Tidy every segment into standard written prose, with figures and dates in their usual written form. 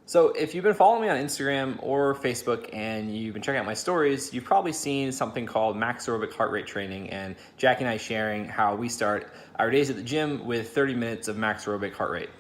So if you've been following me on Instagram or Facebook and you've been checking out my stories, you've probably seen something called max aerobic heart rate training, and Jackie and I sharing how we start our days at the gym with 30 minutes of max aerobic heart rate.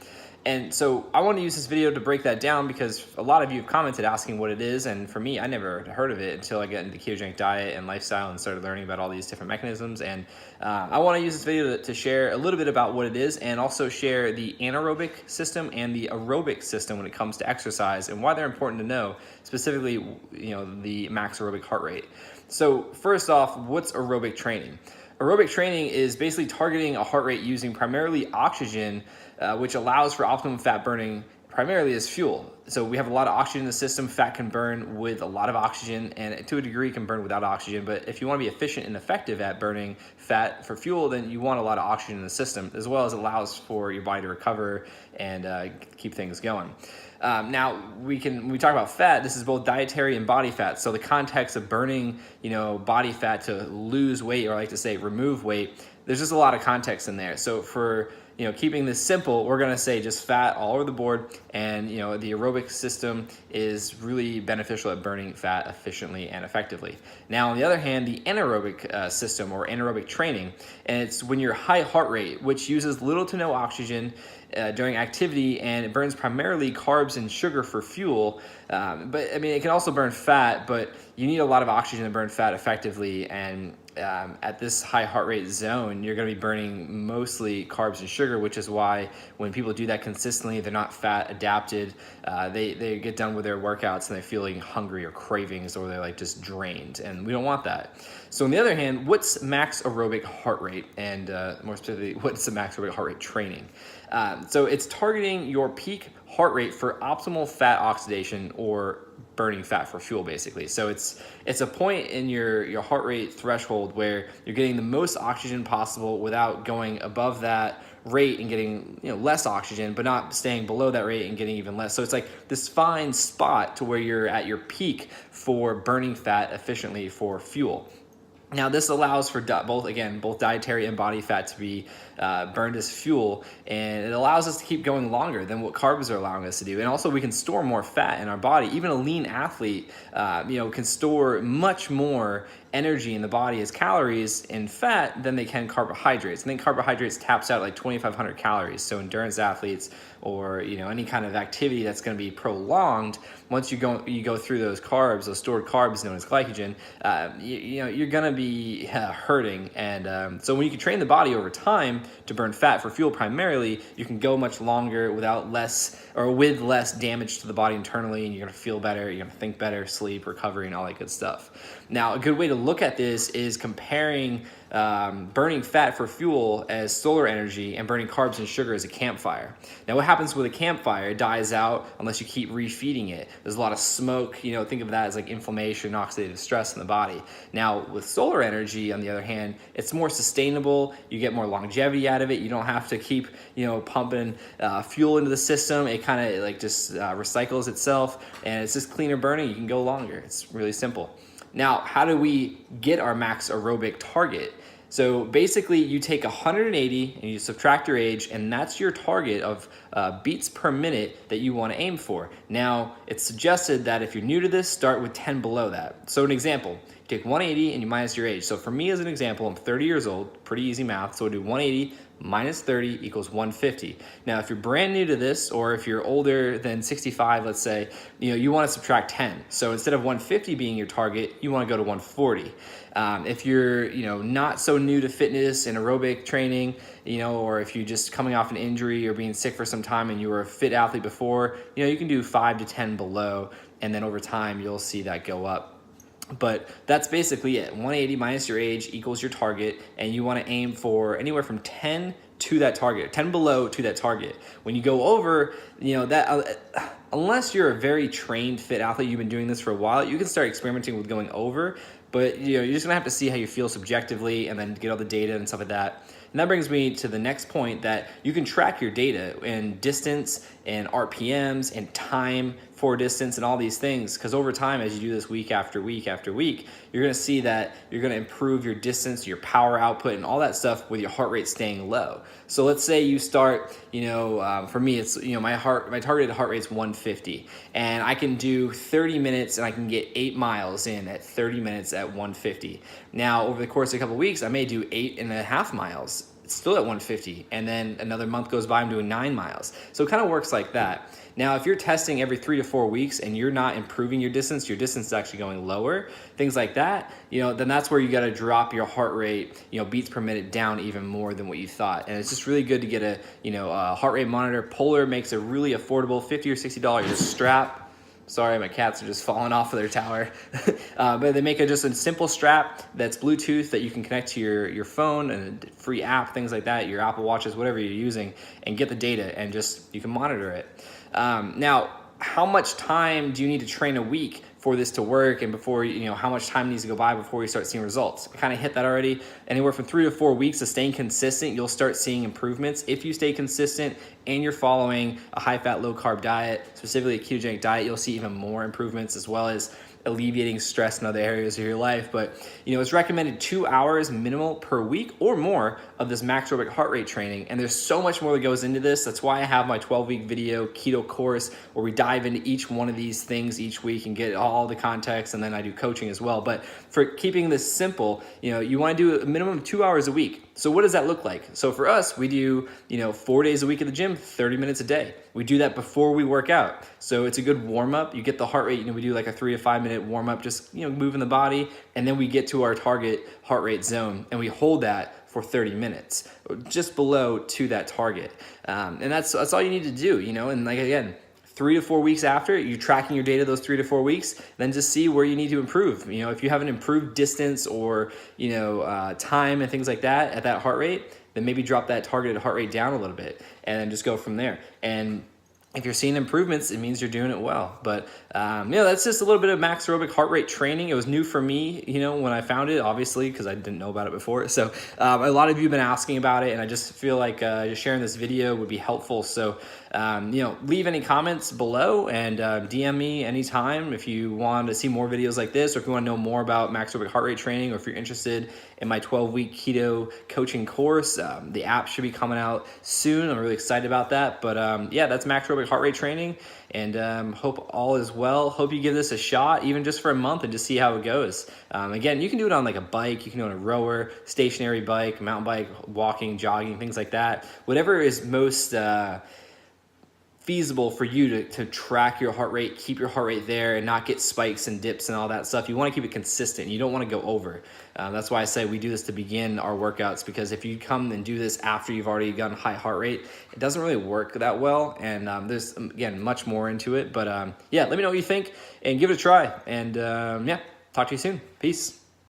And so I want to use this video to break that down because a lot of you have commented asking what it is, and for me, I never heard of it until I got into the ketogenic diet and lifestyle and started learning about all these different mechanisms. And I want to use this video to share a little bit about what it is, and also share the anaerobic system and the aerobic system when it comes to exercise and why they're important to know, specifically, the max aerobic heart rate. So first off, what's aerobic training? Aerobic training is basically targeting a heart rate using primarily oxygen, which allows for optimum fat burning primarily as fuel. So we have a lot of oxygen in the system. Fat can burn with a lot of oxygen, and to a degree can burn without oxygen. But if you want to be efficient and effective at burning fat for fuel, then you want a lot of oxygen in the system, as well as it allows for your body to recover and keep things going. Now when we talk about fat, this is both dietary and body fat. So the context of burning, body fat to lose weight, or I like to say remove weight, there's just a lot of context in there. So for keeping this simple, we're gonna say just fat all over the board, and the aerobic system is really beneficial at burning fat efficiently and effectively. Now, on the other hand, the anaerobic system, or anaerobic training, and it's when you're high heart rate, which uses little to no oxygen during activity, and it burns primarily carbs and sugar for fuel. But I mean, it can also burn fat, but you need a lot of oxygen to burn fat effectively. And at this high heart rate zone, you're going to be burning mostly carbs and sugar, which is why when people do that consistently, they're not fat adapted. They get done with their workouts and they're feeling hungry or cravings, or they're like just drained, and we don't want that. So on the other hand, what's max aerobic heart rate, and more specifically, what's the max aerobic heart rate training? So it's targeting your peak heart rate for optimal fat oxidation, or burning fat for fuel, basically. So it's a point in your heart rate threshold where you're getting the most oxygen possible without going above that rate and getting less oxygen, but not staying below that rate and getting even less. So it's like this fine spot to where you're at your peak for burning fat efficiently for fuel. Now, this allows for both dietary and body fat to be burned as fuel, and it allows us to keep going longer than what carbs are allowing us to do. And also, we can store more fat in our body. Even a lean athlete, can store much more energy in the body as calories in fat than they can carbohydrates. I think carbohydrates taps out like 2,500 calories. So endurance athletes, or any kind of activity that's going to be prolonged, once you go through those carbs, those stored carbs known as glycogen, you're going to be hurting. And so when you can train the body over time to burn fat for fuel primarily, you can go much longer with less damage to the body internally, and you're going to feel better, you're going to think better, sleep, recovery, and all that good stuff. Now, a good way to look at this is comparing burning fat for fuel as solar energy and burning carbs and sugar as a campfire. Now, what happens with a campfire? It dies out unless you keep refeeding it. There's a lot of smoke. Think of that as like inflammation, oxidative stress in the body. Now, with solar energy, on the other hand, it's more sustainable. You get more longevity out of it. You don't have to keep pumping fuel into the system. It kind of like just recycles itself, and it's just cleaner burning. You can go longer. It's really simple. Now, how do we get our max aerobic target? So basically, you take 180 and you subtract your age, and that's your target of beats per minute that you want to aim for. Now, it's suggested that if you're new to this, start with 10 below that. So an example, you take 180 and you minus your age. So for me as an example, I'm 30 years old, pretty easy math. So we'll do 180 minus 30 equals 150. Now, if you're brand new to this, or if you're older than 65, let's say, you want to subtract 10. So instead of 150 being your target, you want to go to 140. If you're, not so new to fitness and aerobic training, or if you're just coming off an injury or being sick for some time and you were a fit athlete before, you can do 5 to 10 below, and then over time you'll see that go up. But that's basically it. 180 minus your age equals your target, and you want to aim for anywhere from 10 to that target, 10 below to that target. When you go over, that unless you're a very trained fit athlete, you've been doing this for a while, you can start experimenting with going over, but you're just gonna have to see how you feel subjectively, and then get all the data and stuff like that. And that brings me to the next point, that you can track your data in distance and RPMs and time for distance and all these things, because over time, as you do this week after week after week, you're going to see that you're going to improve your distance, your power output, and all that stuff with your heart rate staying low. So let's say you start, for me, it's, my targeted heart rate is 150, and I can do 30 minutes and I can get 8 miles in at 30 minutes at 150. Now, over the course of a couple of weeks, I may do 8.5 miles. It's still at 150, and then another month goes by, I'm doing 9 miles. So it kind of works like that. Now, if you're testing every 3 to 4 weeks and you're not improving your distance is actually going lower, things like that, then that's where you got to drop your heart rate, beats per minute down even more than what you thought. And it's just really good to get a heart rate monitor. Polar makes a really affordable $50 or $60 strap. Sorry, my cats are just falling off of their tower. But they make just a simple strap that's Bluetooth that you can connect to your phone, and a free app, things like that, your Apple Watches, whatever you're using, and get the data, and you can monitor it. Now, how much time do you need to train a week for this to work, and before, how much time needs to go by before you start seeing results? I kind of hit that already. Anywhere from 3 to 4 weeks of staying consistent, you'll start seeing improvements. If you stay consistent and you're following a high-fat, low-carb diet, specifically a ketogenic diet, you'll see even more improvements, as well as alleviating stress in other areas of your life. But it's recommended 2 hours minimal per week or more of this max aerobic heart rate training, and there's so much more that goes into this. That's why I have my 12-week video keto course, where we dive into each one of these things each week and get all the context, and then I do coaching as well. But for keeping this simple, you want to do a minimum of 2 hours a week. So what does that look like? So for us, we do 4 days a week at the gym, 30 minutes a day. We do that before we work out. So it's a good warm up. You get the heart rate, we do like a 3 to 5 minute warm up, just moving the body, and then we get to our target heart rate zone, and we hold that for 30 minutes, just below to that target. And that's all you need to do, and like, again, 3 to 4 weeks after, you're tracking your data those 3 to 4 weeks, then just see where you need to improve. If you haven't improved distance or, time and things like that at that heart rate, then maybe drop that targeted heart rate down a little bit and then just go from there. And if you're seeing improvements, it means you're doing it well. But that's just a little bit of max aerobic heart rate training. It was new for me, when I found it, obviously, because I didn't know about it before. So a lot of you have been asking about it, and I just feel like just sharing this video would be helpful. So leave any comments below, and DM me anytime if you want to see more videos like this, or if you want to know more about max aerobic heart rate training, or if you're interested in my 12-week keto coaching course. The app should be coming out soon. I'm really excited about that. But that's max aerobic heart rate training, and hope all is well. Hope you give this a shot, even just for a month, and just see how it goes. Again, you can do it on like a bike, you can do it on a rower, stationary bike, mountain bike, walking, jogging, things like that. Whatever is most feasible for you to track your heart rate, keep your heart rate there, and not get spikes and dips and all that stuff. You want to keep it consistent. You don't want to go over. That's why I say we do this to begin our workouts, because if you come and do this after you've already gotten high heart rate, it doesn't really work that well. And there's, again, much more into it. But let me know what you think and give it a try. And talk to you soon. Peace.